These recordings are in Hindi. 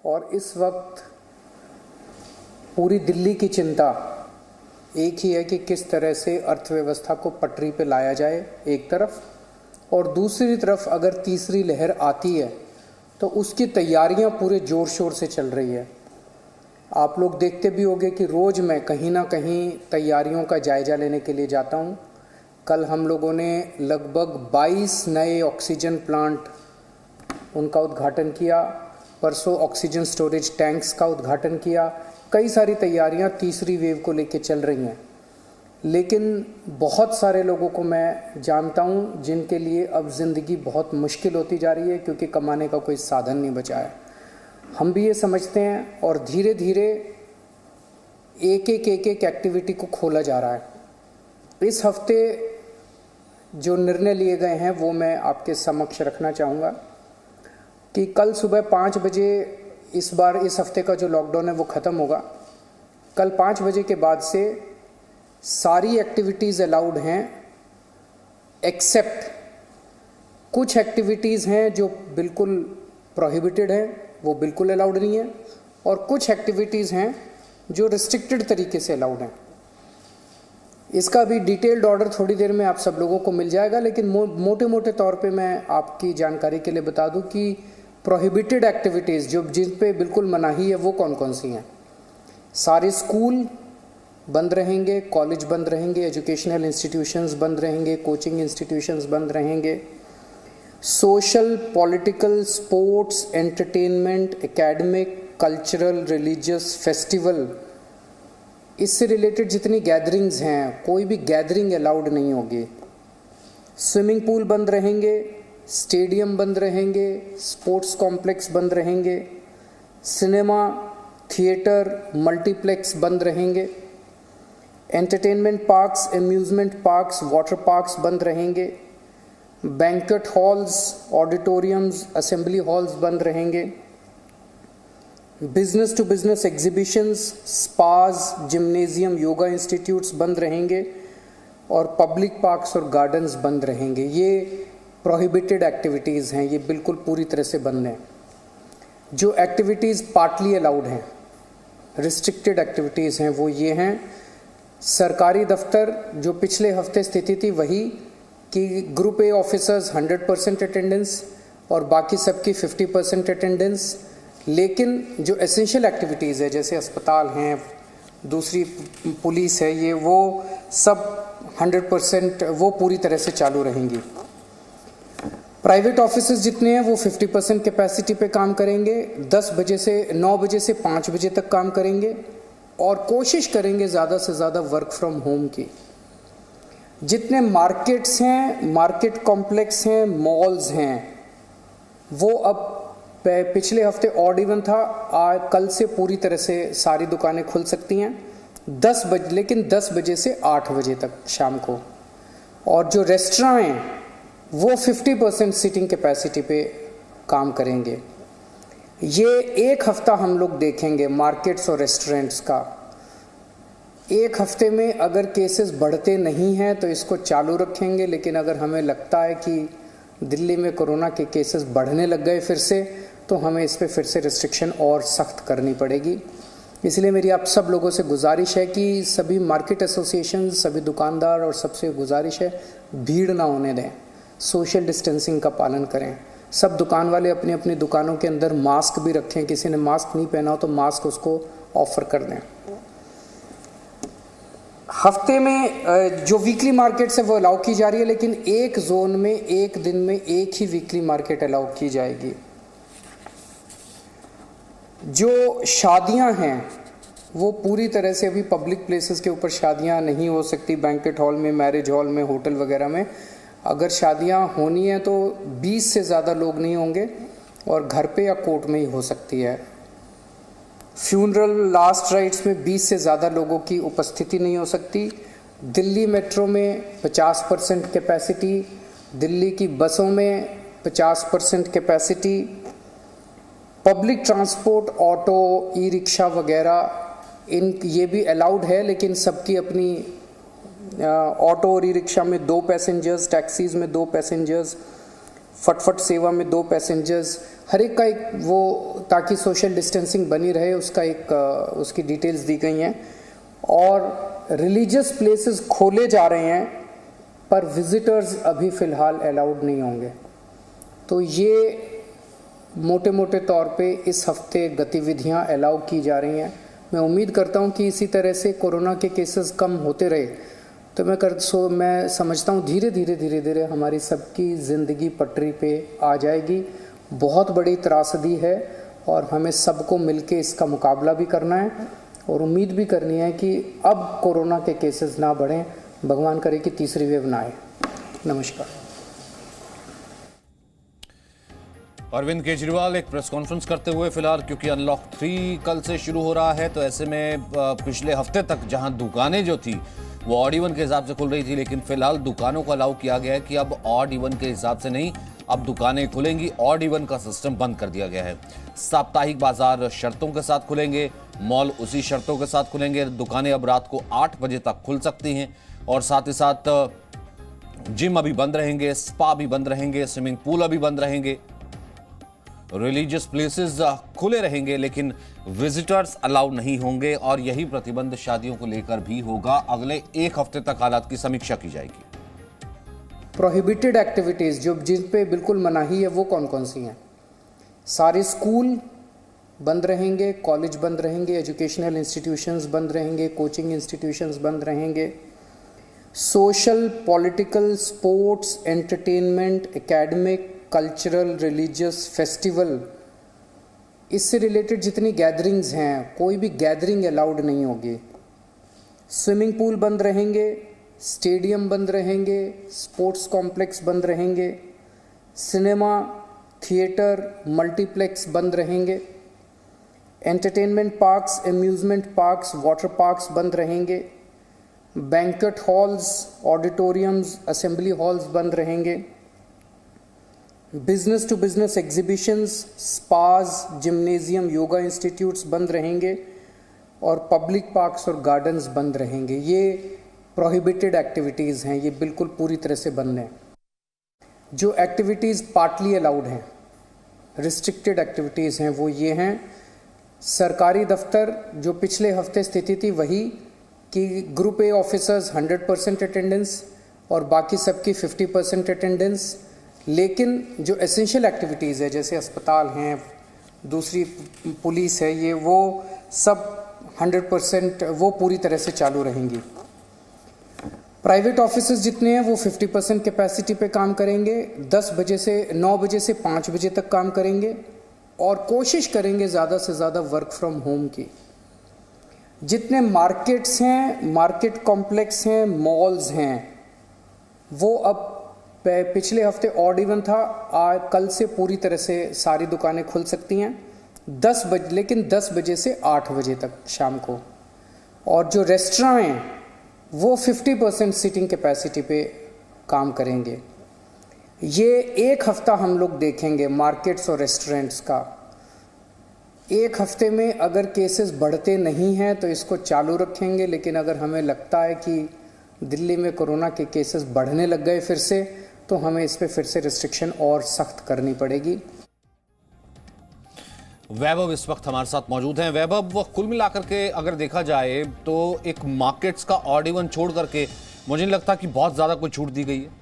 और इस वक्त पूरी दिल्ली की चिंता एक ही है कि किस तरह से अर्थव्यवस्था को पटरी पे लाया जाए एक तरफ, और दूसरी तरफ अगर तीसरी लहर आती है तो उसकी तैयारियां पूरे ज़ोर शोर से चल रही है। आप लोग देखते भी होंगे कि रोज़ मैं कहीं ना कहीं तैयारियों का जायज़ा लेने के लिए जाता हूं। कल हम लोगों ने लगभग 22 नए ऑक्सीजन प्लांट उनका उद्घाटन किया, परसों ऑक्सीजन स्टोरेज टैंक्स का उद्घाटन किया। कई सारी तैयारियां तीसरी वेव को लेकर चल रही हैं, लेकिन बहुत सारे लोगों को मैं जानता हूं जिनके लिए अब ज़िंदगी बहुत मुश्किल होती जा रही है क्योंकि कमाने का कोई साधन नहीं बचा है। हम भी ये समझते हैं और धीरे धीरे एक एक एक्टिविटी को खोला जा रहा है। इस हफ्ते जो निर्णय लिए गए हैं वो मैं आपके समक्ष रखना चाहूँगा कि कल सुबह 5 बजे इस बार इस हफ्ते का जो लॉकडाउन है वो ख़त्म होगा। कल 5 बजे के बाद से सारी एक्टिविटीज़ अलाउड हैं, एक्सेप्ट कुछ एक्टिविटीज़ हैं जो बिल्कुल प्रोहिबिटेड हैं, वो बिल्कुल अलाउड नहीं है, और कुछ एक्टिविटीज़ हैं जो रिस्ट्रिक्टेड तरीके से अलाउड हैं। इसका भी डिटेल्ड ऑर्डर थोड़ी देर में आप सब लोगों को मिल जाएगा, लेकिन मोटे मोटे तौर पे मैं आपकी जानकारी के लिए बता दूं कि प्रोहिबिटेड एक्टिविटीज़ जो जिन पे बिल्कुल मनाही है वो कौन कौन सी हैं। सारे स्कूल बंद रहेंगे, कॉलेज बंद रहेंगे, एजुकेशनल इंस्टीट्यूशंस बंद रहेंगे, कोचिंग इंस्टीट्यूशंस बंद रहेंगे, social, political, sports, entertainment, academic, cultural, religious, festival, इससे रिलेटेड जितनी गैदरिंग्स हैं कोई भी गैदरिंग अलाउड नहीं होगी। स्विमिंग पूल बंद रहेंगे, स्टेडियम बंद रहेंगे, स्पोर्ट्स कॉम्प्लेक्स बंद रहेंगे, सिनेमा, थिएटर, मल्टीप्लेक्स बंद रहेंगे, entertainment parks, amusement parks, water parks बंद रहेंगे, banquet halls, auditoriums, assembly halls बंद रहेंगे, business to business exhibitions, spas, gymnasium, yoga institutes बंद रहेंगे, और पब्लिक पार्क्स और गार्डन्स बंद रहेंगे। ये प्रोहिबिटेड एक्टिविटीज़ हैं, ये बिल्कुल पूरी तरह से बंद हैं। जो एक्टिविटीज़ पार्टली अलाउड हैं, रिस्ट्रिक्टेड एक्टिविटीज़ हैं, वो ये हैं। सरकारी दफ्तर जो पिछले हफ्ते स्थिति थी वही कि ग्रुप ए ऑफिसर्स 100% अटेंडेंस और बाकी सबकी 50% अटेंडेंस, लेकिन जो एसेंशियल एक्टिविटीज़ है जैसे अस्पताल हैं, दूसरी पुलिस है, ये वो सब 100% वो पूरी तरह से चालू रहेंगी। प्राइवेट ऑफिसेज जितने हैं वो 50% कैपेसिटी पे काम करेंगे, 9 बजे से 5 बजे तक काम करेंगे, और कोशिश करेंगे ज़्यादा से ज़्यादा वर्क फ्रॉम होम की। जितने मार्केट्स हैं, मार्केट कॉम्प्लेक्स हैं, मॉल्स हैं, वो अब पिछले हफ्ते ऑड इवन था, कल से पूरी तरह से सारी दुकानें खुल सकती हैं 10 बजे, लेकिन 10 बजे से 8 बजे तक शाम को। और जो रेस्टोरेंट हैं वो 50% सीटिंग कैपेसिटी पे काम करेंगे। ये एक हफ्ता हम लोग देखेंगे मार्केट्स और रेस्टोरेंट्स का। एक हफ्ते में अगर केसेस बढ़ते नहीं हैं तो इसको चालू रखेंगे, लेकिन अगर हमें लगता है कि दिल्ली में कोरोना के केसेस बढ़ने लग गए फिर से, तो हमें इस पे फिर से रिस्ट्रिक्शन और सख्त करनी पड़ेगी। इसलिए मेरी आप सब लोगों से गुजारिश है कि सभी मार्केट एसोसिएशन, सभी दुकानदार और सबसे गुजारिश है भीड़ ना होने दें, सोशल डिस्टेंसिंग का पालन करें। सब दुकान वाले अपनी अपनी दुकानों के अंदर मास्क भी रखें, किसी ने मास्क नहीं पहना हो तो मास्क उसको ऑफर कर दें। हफ्ते में जो वीकली मार्केट्स है वो अलाउ की जा रही है, लेकिन एक जोन में एक दिन में एक ही वीकली मार्केट अलाउ की जाएगी। जो शादियां हैं वो पूरी तरह से अभी पब्लिक प्लेसेस के ऊपर शादियां नहीं हो सकती, बैंक्वेट हॉल में, मैरिज हॉल में, होटल वगैरह में। अगर शादियां होनी है तो 20 से ज़्यादा लोग नहीं होंगे और घर पे या कोर्ट में ही हो सकती है। फ्यूनरल लास्ट राइट्स में 20 से ज़्यादा लोगों की उपस्थिति नहीं हो सकती। दिल्ली मेट्रो में 50% कैपेसिटी, दिल्ली की बसों में 50% capacity, public transport, auto, e rickshaw वगैरह ये भी अलाउड है, लेकिन सबकी अपनी ऑटो और ई रिक्शा में 2 पैसेंजर्स, टैक्सीज़ में 2 पैसेंजर्स, फटफट सेवा में 2 पैसेंजर्स, हर एक का एक वो, ताकि सोशल डिस्टेंसिंग बनी रहे उसका एक उसकी डिटेल्स दी गई हैं। और रिलीजियस प्लेसेस खोले जा रहे हैं पर विजिटर्स अभी फ़िलहाल अलाउड नहीं होंगे। तो ये मोटे मोटे तौर पे इस हफ्ते गतिविधियां अलाउ की जा रही हैं। मैं उम्मीद करता हूं कि इसी तरह से कोरोना के केसेस कम होते रहे तो मैं समझता हूं धीरे धीरे हमारी सबकी ज़िंदगी पटरी पे आ जाएगी। बहुत बड़ी त्रासदी है और हमें सबको मिलके इसका मुकाबला भी करना है और उम्मीद भी करनी है कि अब कोरोना के केसेस ना बढ़ें, भगवान करे कि तीसरी वेव ना आए। नमस्कार। अरविंद केजरीवाल एक प्रेस कॉन्फ्रेंस करते हुए, फिलहाल क्योंकि अनलॉक 3 कल से शुरू हो रहा है तो ऐसे में पिछले हफ्ते तक जहां दुकानें जो थी वो ऑड इवन के हिसाब से खुल रही थी, लेकिन फिलहाल दुकानों को अलाउ किया गया है कि अब ऑड इवन के हिसाब से नहीं, अब दुकानें खुलेंगी, ऑड इवन का सिस्टम बंद कर दिया गया है। साप्ताहिक बाजार शर्तों के साथ खुलेंगे, मॉल उसी शर्तों के साथ खुलेंगे, दुकानें अब रात को 8 बजे तक खुल सकती हैं और साथ ही साथ जिम अभी बंद रहेंगे, स्पा भी बंद रहेंगे, स्विमिंग पूल अभी बंद रहेंगे, रिलीजियस प्लेसेस खुले रहेंगे लेकिन विजिटर्स अलाउ नहीं होंगे और यही प्रतिबंध शादियों को लेकर भी होगा। अगले 1 हफ्ते तक हालात की समीक्षा की जाएगी। प्रोहिबिटेड एक्टिविटीज़ जो जिन पे बिल्कुल मनाही है वो कौन कौन सी हैं? सारे स्कूल बंद रहेंगे, कॉलेज बंद रहेंगे, एजुकेशनल इंस्टीट्यूशंस बंद रहेंगे, कोचिंग इंस्टीट्यूशंस बंद रहेंगे, social, political, sports, entertainment, academic, cultural, religious, festival, इससे रिलेटेड जितनी गैदरिंग्स हैं कोई भी गैदरिंग अलाउड नहीं होगी। स्विमिंग पूल बंद रहेंगे, स्टेडियम बंद रहेंगे, स्पोर्ट्स कॉम्प्लेक्स बंद रहेंगे, सिनेमा, थिएटर, मल्टीप्लेक्स बंद रहेंगे, entertainment parks, amusement parks, water parks बंद रहेंगे, banquet halls, auditoriums, assembly halls बंद रहेंगे, business to business exhibitions, spas, gymnasium, yoga institutes बंद रहेंगे और पब्लिक पार्क्स और गार्डन्स बंद रहेंगे। ये प्रोहिबिटेड एक्टिविटीज़ हैं, ये बिल्कुल पूरी तरह से बंद हैं। जो एक्टिविटीज़ पार्टली अलाउड हैं, रिस्ट्रिक्टेड एक्टिविटीज़ हैं, वो ये हैं। सरकारी दफ्तर जो पिछले हफ्ते स्थिति थी वही कि ग्रुप ए ऑफिसर्स 100% अटेंडेंस और बाकी सबकी 50% अटेंडेंस, लेकिन जो एसेंशियल एक्टिविटीज़ है जैसे अस्पताल हैं, दूसरी पुलिस है, ये वो सब 100% वो पूरी तरह से चालू रहेंगी। प्राइवेट ऑफिसेज जितने हैं वो 50% कैपेसिटी पे काम करेंगे, 9 बजे से 5 बजे तक काम करेंगे और कोशिश करेंगे ज़्यादा से ज़्यादा वर्क फ्रॉम होम की। जितने मार्केट्स हैं, मार्केट कॉम्प्लेक्स हैं, मॉल्स हैं, वो अब पिछले हफ्ते ऑड इवन था, कल से पूरी तरह से सारी दुकानें खुल सकती हैं 10 बजे, लेकिन 10 बजे से 8 बजे तक शाम को। और जो रेस्टोरेंट हैं वो 50% सीटिंग कैपेसिटी पे काम करेंगे। ये 1 हफ्ता हम लोग देखेंगे मार्केट्स और रेस्टोरेंट्स का। 1 हफ्ते में अगर केसेस बढ़ते नहीं हैं तो इसको चालू रखेंगे, लेकिन अगर हमें लगता है कि दिल्ली में कोरोना के केसेस बढ़ने लग गए फिर से, तो हमें इस पे फिर से रिस्ट्रिक्शन और सख्त करनी पड़ेगी। वैभव इस वक्त हमारे साथ मौजूद हैं। वैभव, वो कुल मिलाकर के अगर देखा जाए तो एक मार्केट्स का ऑड इवन छोड़ करके मुझे नहीं लगता कि बहुत ज्यादा कोई छूट दी गई है।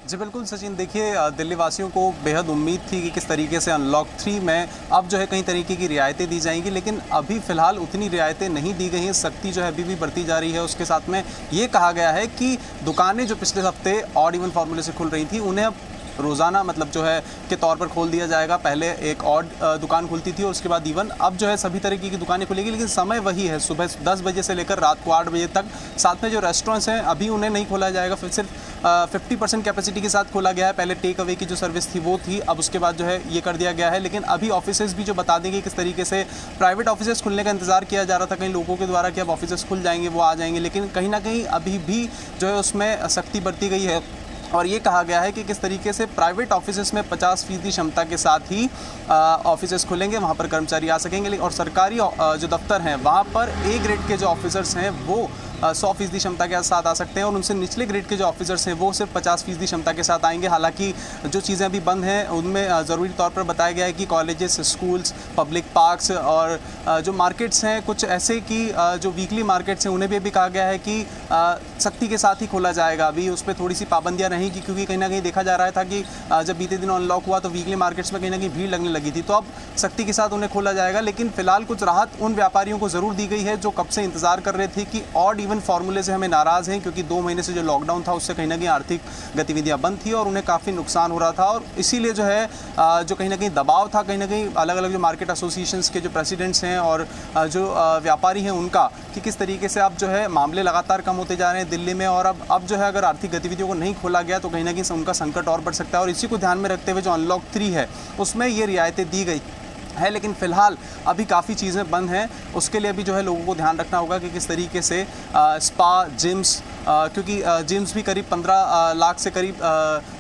जी बिल्कुल सचिन, देखिए दिल्ली वासियों को बेहद उम्मीद थी कि किस तरीके से अनलॉक 3 में अब जो है कई तरीके की रियायतें दी जाएंगी, लेकिन अभी फ़िलहाल उतनी रियायतें नहीं दी गई हैं। सख्ती जो है अभी भी बढ़ती जा रही है। उसके साथ में ये कहा गया है कि दुकानें जो पिछले हफ्ते ऑड इवन फार्मूले से खुल रही थी उन्हें अब रोज़ाना मतलब जो है के तौर पर खोल दिया जाएगा। पहले एक ऑड दुकान खुलती थी और उसके बाद इवन, अब जो है सभी तरीके की दुकानें खुलेगी, लेकिन समय वही है, सुबह 10 बजे से लेकर रात को 8 बजे तक। साथ में जो रेस्टोरेंट्स हैं अभी उन्हें नहीं खोला जाएगा, फिर सिर्फ 50% कैपेसिटी के साथ खोला गया है। पहले टेक अवे की जो सर्विस थी वो थी, अब उसके बाद जो है ये कर दिया गया है। लेकिन अभी ऑफिसेज भी जो बता देंगे किस तरीके से प्राइवेट ऑफिसेज खुलने का इंतजार किया जा रहा था कई लोगों के द्वारा कि अब ऑफिसेज खुल जाएंगे, वो आ जाएंगे, लेकिन कहीं ना कहीं अभी भी जो है उसमें सख्ती बरती गई है। और ये कहा गया है कि किस तरीके से प्राइवेट ऑफिसेस में 50% क्षमता के साथ ही ऑफिसेस खुलेंगे, वहाँ पर कर्मचारी आ सकेंगे। और सरकारी जो दफ्तर हैं वहाँ पर ए ग्रेड के जो ऑफिसर्स हैं वो 100% क्षमता के साथ आ सकते हैं और उनसे निचले ग्रेड के जो ऑफिसर्स हैं वो सिर्फ 50% क्षमता के साथ आएंगे। हालांकि जो चीज़ें अभी बंद हैं उनमें ज़रूरी तौर पर बताया गया है कि कॉलेजेस, स्कूल्स, पब्लिक पार्क्स और जो मार्केट्स हैं कुछ ऐसे कि जो वीकली मार्केट्स हैं उन्हें भी अभी कहा गया है कि सख्ती के साथ ही खोला जाएगा। अभी उस पर थोड़ी सी पाबंदियाँ रहेंगी क्योंकि कहीं ना कहीं देखा जा रहा था कि जब बीते दिन अनलॉक हुआ तो वीकली मार्केट्स में कहीं ना कहीं भीड़ लगने लगी थी, तो अब सख्ती के साथ उन्हें खोला जाएगा। लेकिन फिलहाल कुछ राहत उन व्यापारियों को ज़रूर दी गई है जो कब से इंतजार कर रहे थे कि ऑड इवन फार्मूले से हमें नाराज़ हैं, क्योंकि 2 महीने से जो लॉकडाउन था उससे कहीं ना कहीं आर्थिक गतिविधियां बंद थी और उन्हें काफ़ी नुकसान हो रहा था और इसीलिए जो है जो कहीं ना कहीं दबाव था, कहीं ना कहीं अलग अलग जो मार्केट एसोसिएशंस के जो प्रेसिडेंट्स हैं और जो व्यापारी हैं उनका, कि किस तरीके से अब जो है मामले लगातार कम होते जा रहे हैं दिल्ली में और अब जो है अगर आर्थिक गतिविधियों को नहीं खोला गया तो कहीं ना कहीं उनका संकट और बढ़ सकता है। और इसी को ध्यान में रखते हुए जो अनलॉक 3 है उसमें ये रियायतें दी गई है, लेकिन फिलहाल अभी काफ़ी चीज़ें बंद हैं। उसके लिए अभी जो है लोगों को ध्यान रखना होगा कि किस तरीके से स्पा, जिम्स, क्योंकि जिम्स भी करीब 15 लाख से करीब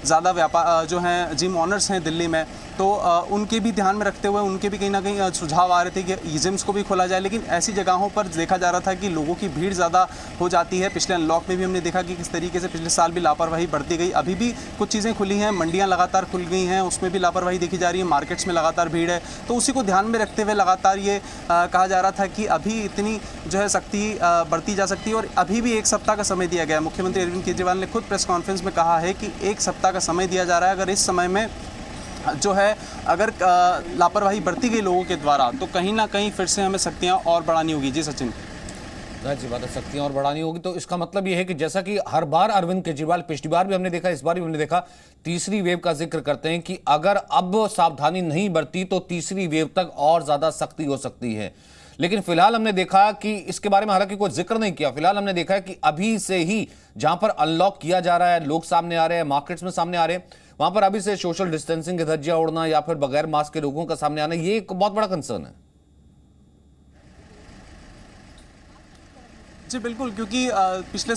ज़्यादा व्यापार जो हैं जिम ऑनर्स हैं दिल्ली में, तो उनके भी ध्यान में रखते हुए उनके भी कहीं ना कहीं सुझाव आ रहे थे कि जिम्स को भी खोला जाए। लेकिन ऐसी जगहों पर देखा जा रहा था कि लोगों की भीड़ ज़्यादा हो जाती है। पिछले अनलॉक में भी हमने देखा कि किस तरीके से पिछले साल भी लापरवाही बढ़ती गई। अभी भी कुछ चीज़ें खुली हैं, मंडियाँ लगातार खुल गई हैं, उसमें भी लापरवाही देखी जा रही है, मार्केट्स में लगातार भीड़ है। तो उसी को ध्यान में रखते हुए लगातार ये कहा जा रहा था कि अभी इतनी जो है सख्ती बढ़ती जा सकती है और अभी भी 1 सप्ताह का समय दिया गया है। मुख्यमंत्री अरविंद केजरीवाल ने खुद प्रेस कॉन्फ्रेंस में कहा है कि 1 सप्ताह का समय दिया जा रहा है। अगर इस समय में जो है अगर लापरवाही बरती गई लोगों के द्वारा तो कहीं ना कहीं फिर से हमें सख्तियाँ और बढ़ानी होगी। जी सचिन। जी बात है, सख्तियां और बढ़ानी होगी। तो इसका मतलब यह है कि जैसा कि हर बार अरविंद केजरीवाल, पिछली बार भी हमने देखा, इस बार भी हमने देखा, तीसरी वेव का जिक्र करते हैं कि अगर अब सावधानी नहीं बरती तो तीसरी वेव तक और ज्यादा सख्ती हो सकती है। लेकिन फिलहाल हमने देखा कि इसके बारे में हालांकि कोई जिक्र नहीं किया। फिलहाल हमने देखा है कि अभी से ही जहां पर अनलॉक किया जा रहा है, लोग सामने आ रहे हैं, मार्केट्स में सामने आ रहे हैं, वहां पर अभी से सोशल डिस्टेंसिंग के धज्जियां उड़ना या फिर बगैर मास्क के लोगों का सामने आना, ये एक बहुत बड़ा कंसर्न है। जी बिल्कुल, क्योंकि पिछले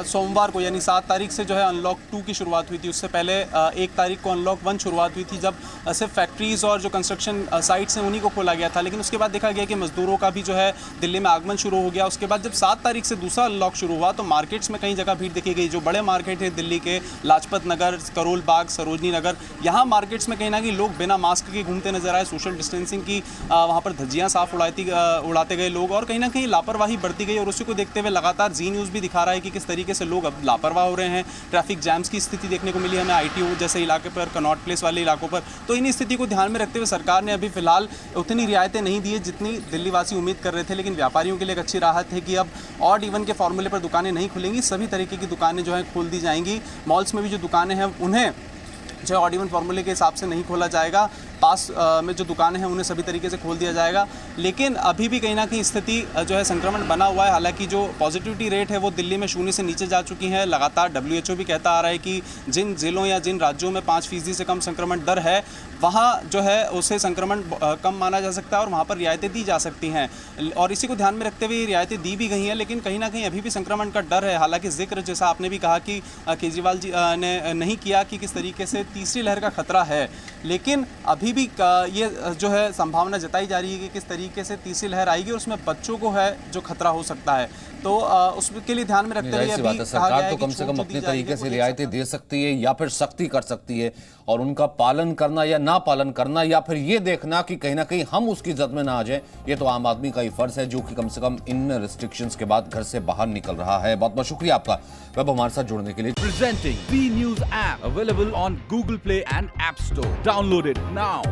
सोमवार को यानी 7 तारीख से जो है अनलॉक 2 की शुरुआत हुई थी। उससे पहले 1 तारीख को अनलॉक 1 शुरुआत हुई थी, जब सिर्फ फैक्ट्रीज़ और जो कंस्ट्रक्शन साइट्स हैं उन्हीं को खोला गया था। लेकिन उसके बाद देखा गया कि मजदूरों का भी जो है दिल्ली में आगमन शुरू हो गया। उसके बाद जब 7 तारीख से दूसरा अनलॉक शुरू हुआ तो मार्केट्स में कई जगह भीड़ देखी गई। जो बड़े मार्केट है दिल्ली के, लाजपत नगर, करोल बाग, सरोजनी नगर, यहाँ मार्केट्स में कहीं ना कहीं लोग बिना मास्क के घूमते नजर आए। सोशल डिस्टेंसिंग की वहाँ पर धज्जियाँ साफ उड़ाते गए लोग और कहीं ना कहीं लापरवाही बढ़ती गई। और उसी को देखते हुए लगातार जी न्यूज़ भी दिखा रहा है कि किस तरीके से लोग अब लापरवाह हो रहे हैं। ट्रैफिक जैम्स की स्थिति देखने को मिली हमें ITO जैसे इलाके पर, कनॉट प्लेस वाले इलाकों पर। तो इन स्थिति को ध्यान में रखते हुए सरकार ने अभी फिलहाल उतनी रियायतें नहीं दी है जितनी दिल्ली वासी उम्मीद कर रहे थे। लेकिन व्यापारियों के लिए एक अच्छी राहत है कि अब ऑड इवन के फॉर्मूले पर दुकानें नहीं खुलेंगी, सभी तरीके की दुकानें जो हैं खोल दी जाएंगी। मॉल्स में भी जो दुकानें हैं उन्हें जो है ऑड इवन फॉर्मूले के हिसाब से नहीं खोला जाएगा। पास में जो दुकानें हैं उन्हें सभी तरीके से खोल दिया जाएगा। लेकिन अभी भी कहीं ना कहीं स्थिति जो है संक्रमण बना हुआ है। हालांकि जो पॉजिटिविटी रेट है वो दिल्ली में 0 से नीचे जा चुकी है। लगातार WHO भी कहता आ रहा है कि जिन जिलों या जिन राज्यों में 5% से कम संक्रमण दर है वहाँ जो है उसे संक्रमण कम माना जा सकता है और वहाँ पर रियायतें दी जा सकती हैं। और इसी को ध्यान में रखते हुए रियायतें दी भी गई हैं, लेकिन कहीं ना कहीं अभी भी संक्रमण का डर है। हालांकि जिक्र जैसा आपने भी कहा कि केजरीवाल जी ने नहीं किया कि किस तरीके से तीसरी लहर का खतरा है, लेकिन अभी भी ये जो है संभावना जताई जा रही है कि किस तरीके से तीसरी लहर आएगी और उसमें बच्चों को है जो खतरा हो सकता है। तो उसके लिए ध्यान में रखते हुए अभी सरकार तो कम से कम अपनी तरीके से रियायतें दे सकती है या फिर सख्ती कर सकती है, और उनका पालन करना या ना पालन करना या फिर ये देखना कि कहीं ना कहीं हम उसकी जद में ना आ जाए, ये तो आम आदमी का ही फर्ज है जो कि कम से कम इन रिस्ट्रिक्शंस के बाद घर से बाहर निकल रहा है। बहुत बहुत शुक्रिया आपका वेब हमारे साथ जुड़ने के लिए। Presenting B News app available on Google Play and App Store. Download it now.